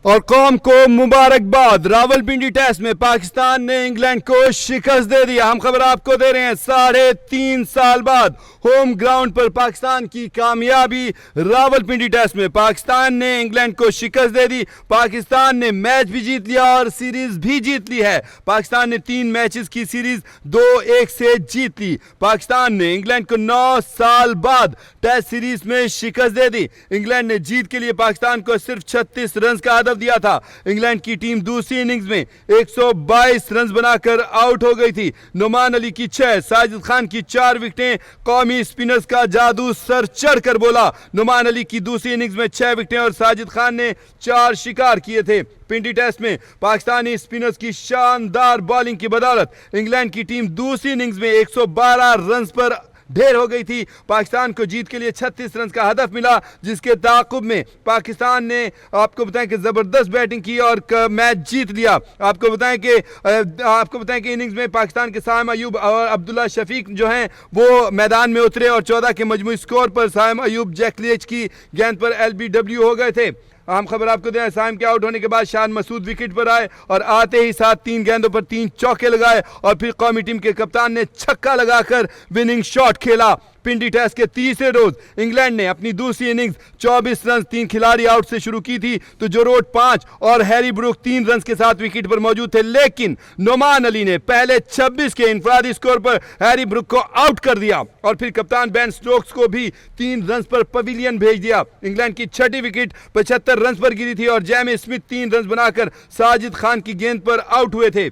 और कौम को मुबारकबाद। रावलपिंडी टेस्ट में पाकिस्तान ने इंग्लैंड को शिकस्त दे दिया। हम खबर आपको दे रहे हैं 3.5 साल बाद होम ग्राउंड पर पाकिस्तान की कामयाबी। रावलपिंडी टेस्ट में पाकिस्तान ने इंग्लैंड को शिकस्त दे दी। पाकिस्तान ने मैच भी जीत लिया और सीरीज भी जीत ली है। पाकिस्तान ने 3 मैचेस की सीरीज 2-1 से जीत ली। पाकिस्तान ने इंग्लैंड को 9 साल बाद टेस्ट सीरीज में शिकस्त दे दी। इंग्लैंड ने जीत के लिए पाकिस्तान को सिर्फ 36 रन का हदफ दिया था। इंग्लैंड की टीम दूसरी इनिंग्स में 122 रन बनाकर आउट हो गई थी। नुमान अली की 6, साजिद खान की 4 विकेटें। कौमी स्पिनर्स का जादू सर चढ़कर बोला। नुमान अली की दूसरी इनिंग्स में 6 विकेटें और साजिद खान ने 4 शिकार किए थे। पिंडी टेस्ट में पाकिस्तानी स्पिनर्स की शानदार बॉलिंग की बदौलत इंग्लैंड की टीम दूसरी इनिंग्स में 112 रन पर ढेर हो गई थी। पाकिस्तान को जीत के लिए 36 रन का हदफ मिला, जिसके ताक़ुब में पाकिस्तान ने आपको बताएं कि ज़बरदस्त बैटिंग की और मैच जीत लिया। आपको बताएं कि इनिंग्स में पाकिस्तान के साइम अयूब और अब्दुल्ला शफीक जो हैं वो मैदान में उतरे और 14 के मजमूई स्कोर पर साइम अयूब जैकलिच की गेंद पर LBW हो गए थे। हम खबर आपको दें, साइम के आउट होने के बाद शान मसूद विकेट पर आए और आते ही साथ 3 गेंदों पर 3 चौके लगाए और फिर कौमी टीम के कप्तान ने छक्का लगाकर विनिंग शॉट खेला। पिंडी टेस्ट के तीसरे रोज इंग्लैंड ने अपनी दूसरी इनिंग्स 24 रन 3 खिलाड़ी आउट से शुरू की थी, तो जो रोड 5 और हैरी ब्रूक 3 रन के साथ विकेट पर मौजूद थे, लेकिन नुमान अली ने पहले 26 के इंफरादी स्कोर पर हैरी ब्रूक को आउट कर दिया और फिर कप्तान बेन स्टोक्स को भी 3 रन पर पवेलियन भेज दिया। इंग्लैंड की छठी विकेट 75 रन पर गिरी थी और जेमी स्मिथ 3 रन बनाकर साजिद खान की गेंद पर आउट हुए थे।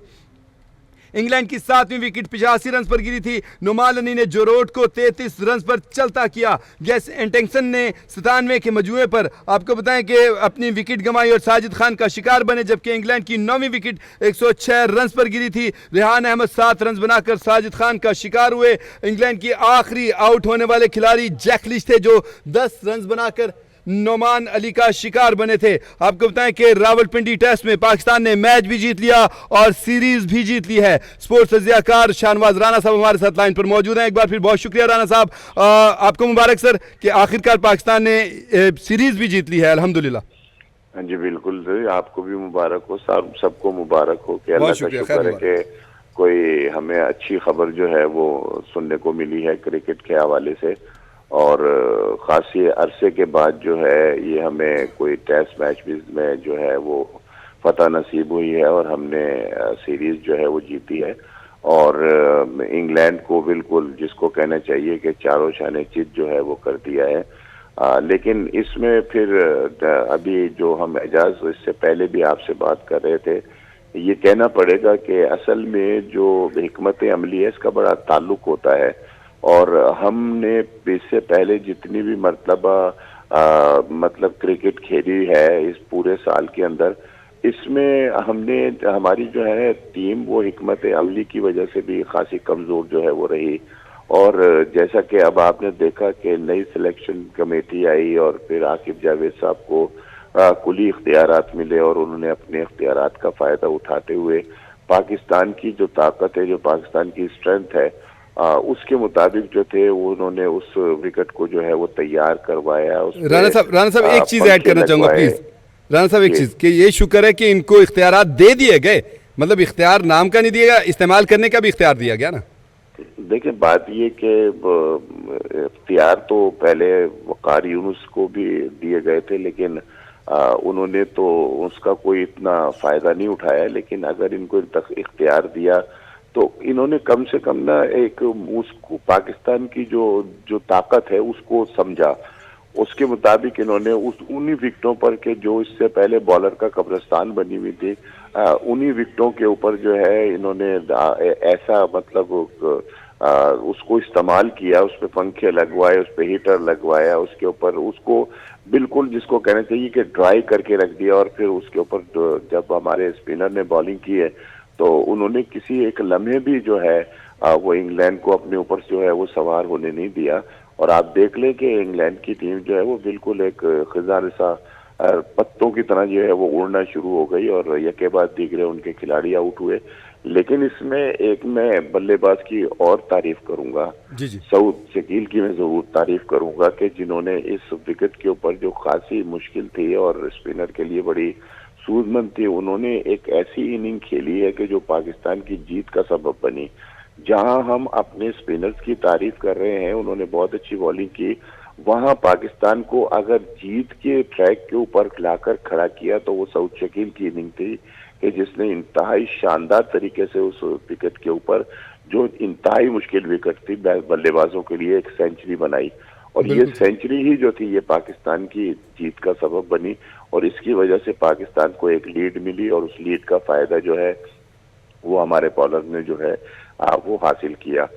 इंग्लैंड की 7वीं विकेट 85 रन पर गिरी थी। नुमान अली ने जोरोट को 33 रन पर चलता किया। गेस एंटेंसन ने 97 के मजमूए पर आपको बताएं कि अपनी विकेट गंवाई और साजिद खान का शिकार बने, जबकि इंग्लैंड की 9वीं विकेट 106 रन पर गिरी थी। रेहान अहमद 7 रन बनाकर साजिद खान का शिकार हुए। इंग्लैंड की आखिरी आउट होने वाले खिलाड़ी जैकलिच थे, जो 10 रन बनाकर नुमान अली का शिकार बने थे। आपको बताएं कि रावलपिंडी टेस्ट में पाकिस्तान ने मैच भी जीत लिया और सीरीज भी जीत ली है। स्पोर्ट्स तज्जियाकार शाहनवाज राणा साहब हमारे साथ लाइन पर मौजूद हैं। एक बार फिर बहुत शुक्रिया राणा साहब, आपको मुबारक सर कि आखिरकार पाकिस्तान ने सीरीज भी जीत ली है, अल्हम्दुलिल्लाह। हाँ जी बिल्कुल सर, आपको भी मुबारक हो, सबको मुबारक हो कि अल्लाह का शुक्र है कि कोई हमें अच्छी खबर जो है वो सुनने को मिली है क्रिकेट के हवाले से, और खासी अरसे के बाद जो है ये हमें कोई टेस्ट मैच में जो है वो फतह नसीब हुई है और हमने सीरीज जो है वो जीती है। और इंग्लैंड को बिल्कुल जिसको कहना चाहिए कि चारों शाने चित जो है वो कर दिया है। लेकिन इसमें फिर अभी जो हम एजाज इससे पहले भी आपसे बात कर रहे थे, ये कहना पड़ेगा कि असल में जो हिकमत अमली है इसका बड़ा ताल्लुक होता है। और हमने इससे पहले जितनी भी मतलब क्रिकेट खेली है इस पूरे साल के अंदर, इसमें हमने हमारी जो है टीम वो हिकमत अमली की वजह से भी खासी कमज़ोर जो है वो रही। और जैसा कि अब आपने देखा कि नई सिलेक्शन कमेटी आई और फिर आकिब जावेद साहब को कुली इख्तियारात मिले और उन्होंने अपने इख्तियारात का फ़ायदा उठाते हुए पाकिस्तान की जो ताकत है, जो पाकिस्तान की स्ट्रेंथ है, उसके मुताबिक जो थे वो उन्होंने उस विकेट को जो है वो तैयार करवाया। राणा साहब एक चीज ऐड करना चाहूंगा प्लीज। राणा साहब एक चीज कि ये शुक्र है कि इनको इख्तियारात दे दिए गए, मतलब इख्तियार नाम का नहीं दिया गया, इस्तेमाल करने का भी इख्तियार दिया गया ना। देखिए बात ये कि इख्तियार तो पहले वकार यूनुस को भी दिए गए थे, लेकिन उन्होंने तो उसका कोई इतना फायदा नहीं उठाया। लेकिन अगर इनको इख्तियार दिया तो इन्होंने कम से कम ना एक उसको पाकिस्तान की जो ताकत है उसको समझा, उसके मुताबिक इन्होंने उन्हीं विकेटों पर के जो इससे पहले बॉलर का कब्रिस्तान बनी हुई थी, उन्हीं विकेटों के ऊपर जो है इन्होंने ऐसा मतलब उसको इस्तेमाल किया, उस पर पंखे लगवाए, उस पर हीटर लगवाया, उसके ऊपर उसको बिल्कुल जिसको कहना चाहिए कि ड्राई करके रख दिया। और फिर उसके ऊपर जब हमारे स्पिनर ने बॉलिंग की है तो उन्होंने किसी एक लम्हे भी जो है वो इंग्लैंड को अपने ऊपर जो है वो सवार होने नहीं दिया। और आप देख लें कि इंग्लैंड की टीम जो है वो बिल्कुल एक खिज़ान सा पत्तों की तरह जो है वो उड़ना शुरू हो गई और यके बाद दीगरे उनके खिलाड़ी आउट हुए। लेकिन इसमें एक मैं बल्लेबाज की और तारीफ करूंगा, सऊद शकील की मैं जरूर तारीफ करूंगा कि जिन्होंने इस विकेट के ऊपर जो खासी मुश्किल थी और स्पिनर के लिए बड़ी सूझबूझ थी, उन्होंने एक ऐसी इनिंग खेली है कि जो पाकिस्तान की जीत का सबब बनी। जहां हम अपने स्पिनर्स की तारीफ कर रहे हैं, उन्होंने बहुत अच्छी बॉलिंग की, वहां पाकिस्तान को अगर जीत के ट्रैक के ऊपर लाकर खड़ा किया तो वो सऊद शकील की इनिंग थी कि जिसने इंतहाई शानदार तरीके से उस विकेट के ऊपर, जो इंतहाई मुश्किल विकेट थी बल्लेबाजों के लिए, एक सेंचुरी बनाई। और ये बिल्कुल सही। सेंचुरी ही जो थी ये पाकिस्तान की जीत का सबब बनी, और इसकी वजह से पाकिस्तान को एक लीड मिली, और उस लीड का फायदा जो है वो हमारे बॉलर ने जो है वो हासिल किया।